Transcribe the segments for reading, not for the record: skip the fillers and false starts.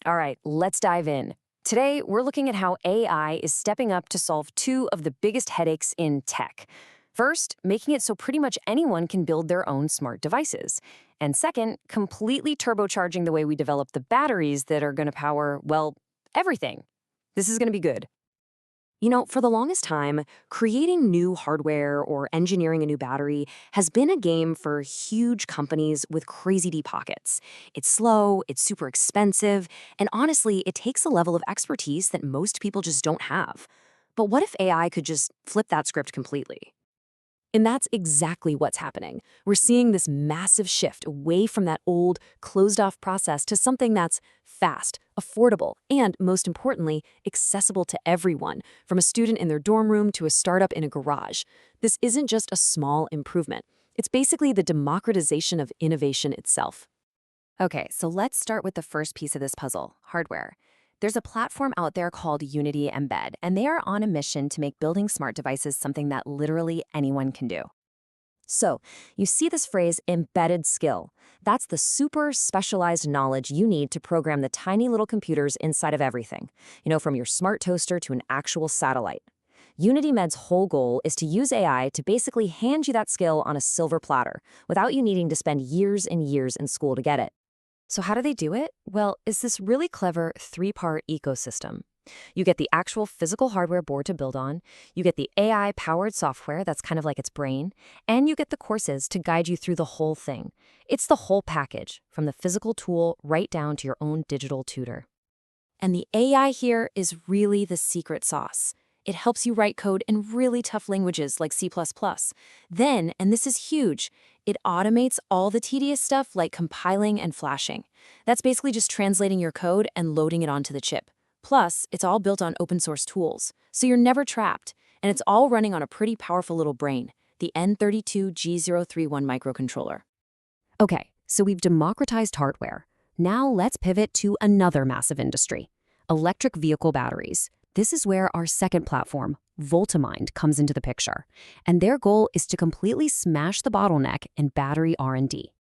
All right, let's dive in. Today, we're looking at how AI is stepping up to solve two of the biggest headaches in tech. First, making it so pretty much anyone can build their own smart devices. And second, completely turbocharging the way we develop the batteries that are going to power, well, everything. This is going to be good. For the longest time, creating new hardware or engineering a new battery has been a game for huge companies with crazy deep pockets. It's slow, it's super expensive, and honestly, it takes a level of expertise that most people just don't have. But what if AI could just flip that script completely? And that's exactly what's happening. We're seeing this massive shift away from that old, closed-off process to something that's fast, affordable, and, most importantly, accessible to everyone, from a student in their dorm room to a startup in a garage. This isn't just a small improvement. It's basically the democratization of innovation itself. Okay, so let's start with the first piece of this puzzle, hardware. There's a platform out there called Unity Embed, and they are on a mission to make building smart devices something that literally anyone can do. So, you see this phrase embedded skill. That's the super specialized knowledge you need to program the tiny little computers inside of everything, from your smart toaster to an actual satellite. Unity Med's whole goal is to use AI to basically hand you that skill on a silver platter without you needing to spend years and years in school to get it. So how do they do it? Well, it's this really clever three-part ecosystem. You get the actual physical hardware board to build on, you get the AI-powered software that's kind of like its brain, and you get the courses to guide you through the whole thing. It's the whole package, from the physical tool right down to your own digital tutor. And the AI here is really the secret sauce. It helps you write code in really tough languages like C++. Then, and this is huge, it automates all the tedious stuff like compiling and flashing. That's basically just translating your code and loading it onto the chip. Plus, it's all built on open source tools, so you're never trapped. And it's all running on a pretty powerful little brain, the N32G031 microcontroller. Okay, so we've democratized hardware. Now let's pivot to another massive industry, electric vehicle batteries. This is where our second platform, Voltamind, comes into the picture. And their goal is to completely smash the bottleneck in battery R&D.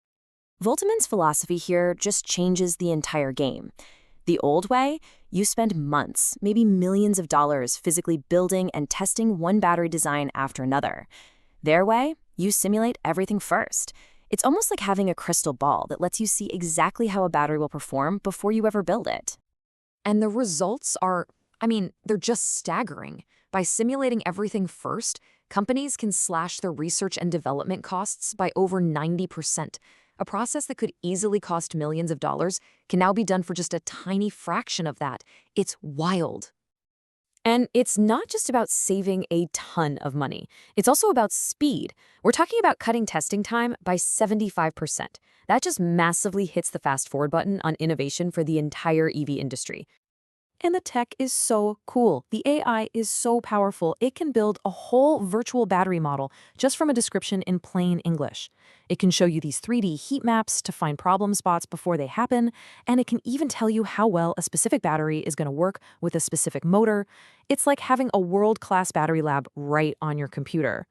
Voltamind's philosophy here just changes the entire game. The old way, you spend months, maybe millions of dollars physically building and testing one battery design after another. Their way, you simulate everything first. It's almost like having a crystal ball that lets you see exactly how a battery will perform before you ever build it. And the results are, they're just staggering. By simulating everything first, companies can slash their research and development costs by over 90%. A process that could easily cost millions of dollars can now be done for just a tiny fraction of that. It's wild. And it's not just about saving a ton of money. It's also about speed. We're talking about cutting testing time by 75%. That just massively hits the fast forward button on innovation for the entire EV industry. And the tech is so cool. The AI is so powerful, it can build a whole virtual battery model just from a description in plain English. It can show you these 3D heat maps to find problem spots before they happen, and it can even tell you how well a specific battery is going to work with a specific motor. It's like having a world-class battery lab right on your computer.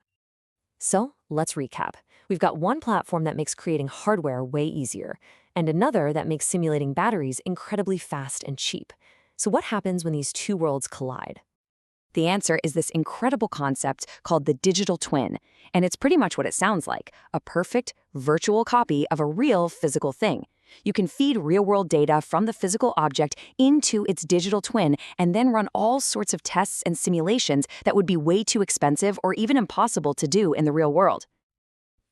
So let's recap. We've got one platform that makes creating hardware way easier, and another that makes simulating batteries incredibly fast and cheap. So what happens when these two worlds collide? The answer is this incredible concept called the digital twin, and it's pretty much what it sounds like, a perfect virtual copy of a real physical thing. You can feed real-world data from the physical object into its digital twin and then run all sorts of tests and simulations that would be way too expensive or even impossible to do in the real world.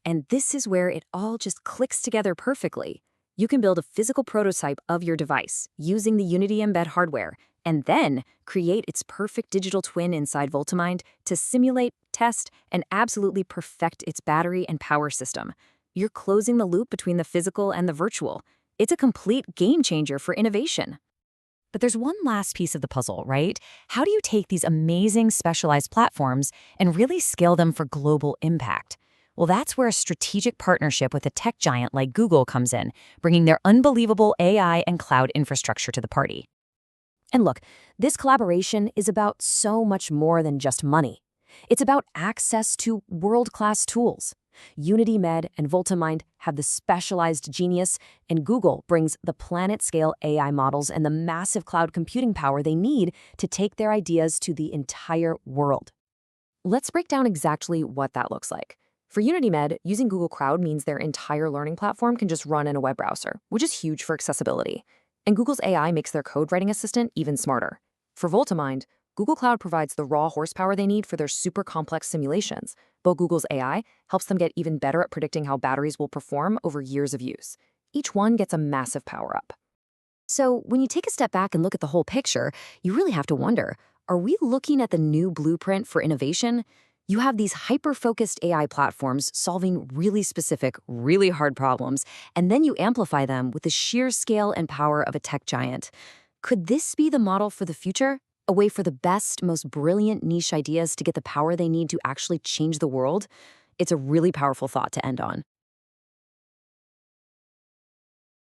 And this is where it all just clicks together perfectly. You can build a physical prototype of your device using the Unity Embed hardware, and then create its perfect digital twin inside Voltamind to simulate, test, and absolutely perfect its battery and power system. You're closing the loop between the physical and the virtual. It's a complete game changer for innovation. But there's one last piece of the puzzle, right? How do you take these amazing specialized platforms and really scale them for global impact? Well, that's where a strategic partnership with a tech giant like Google comes in, bringing their unbelievable AI and cloud infrastructure to the party. And look, this collaboration is about so much more than just money. It's about access to world-class tools. UnityMed and VoltaMind have the specialized genius, and Google brings the planet-scale AI models and the massive cloud computing power they need to take their ideas to the entire world. Let's break down exactly what that looks like. For UnityMed, using Google Cloud means their entire learning platform can just run in a web browser, which is huge for accessibility. And Google's AI makes their code writing assistant even smarter. For VoltaMind, Google Cloud provides the raw horsepower they need for their super complex simulations, but Google's AI helps them get even better at predicting how batteries will perform over years of use. Each one gets a massive power-up. So when you take a step back and look at the whole picture, you really have to wonder, are we looking at the new blueprint for innovation? You have these hyper-focused AI platforms solving really specific, really hard problems, and then you amplify them with the sheer scale and power of a tech giant. Could this be the model for the future? A way for the best, most brilliant niche ideas to get the power they need to actually change the world? It's a really powerful thought to end on.